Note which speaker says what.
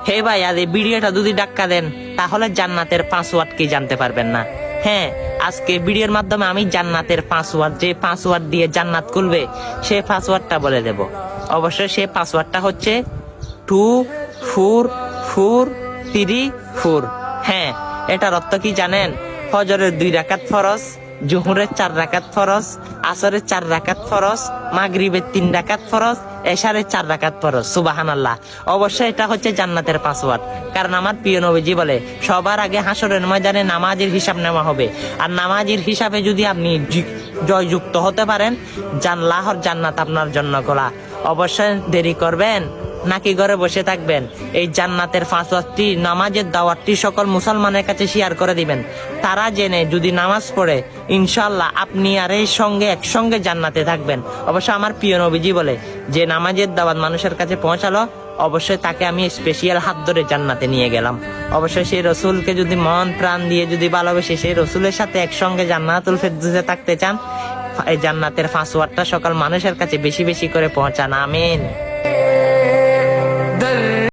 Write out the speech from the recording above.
Speaker 1: হে ভাই, আজ এই ভিডিওটা যদি ডাক্কা দেন তাহলে জান্নাতের পাসওয়ার্ড কি জানতে পারবেন না? হ্যাঁ, আজকে ভিডিওর মাধ্যমে আমি জান্নাতের পাসওয়ার্ড, যে পাসওয়ার্ড দিয়ে জান্নাত খুলবে সেই পাসওয়ার্ডটা বলে দেব। অবশ্যই সেই পাসওয়ার্ডটা হচ্ছে 24434। হ্যাঁ, এটার অর্থ কি জানেন? ফজরের 2 রাকাত ফরজ, জোহরের 4 রাকাত ফরজ, আসরের 4 রাকাত ফরজ, মাগরিবের 3 রাকাত ফরজ, এশারের 4 রাকাত ফরজ। সুবহানাল্লাহ। অবশ্যই এটা হচ্ছে জান্নাতের পাসওয়ার্ড। কারণ আমার প্রিয় নবীজি বলে, সবার আগে হাসরের ময়দানে নামাজের হিসাব নেওয়া হবে। আর নামাজের হিসাবে যদি আপনি জয়যুক্ত হতে পারেন, আল্লাহর জান্নাত আপনার জন্য খোলা। অবশ্যই দেরি করবেন নাকি ঘরে বসে থাকবেন? এই জান্নাতের পাসওয়ার্ডটি, নামাজের দাওয়াতটি সকল মুসলমানের কাছে শেয়ার করে দিবেন। তারা জেনে যদি নামাজ পড়ে, ইনশাআল্লাহ আপনি আর এই সঙ্গে একসঙ্গে জান্নাতে থাকবেন। অবশ্য আমার প্রিয় নবীজি বলে, যে নামাজের দাওয়াত মানুষের কাছে পৌঁছালো, অবশ্যই তাকে আমি স্পেশাল হাত ধরে জান্নাতে নিয়ে গেলাম। অবশ্যই সেই রসুলকে যদি মন প্রাণ দিয়ে যদি ভালোবেসে সেই রসুলের সাথে একসঙ্গে জান্নাতুল ফেরদৌসে থাকতে চান, এই জান্নাতের পাসওয়ার্ডটা সকল মানুষের কাছে বেশি বেশি করে পৌঁছান। আমিন।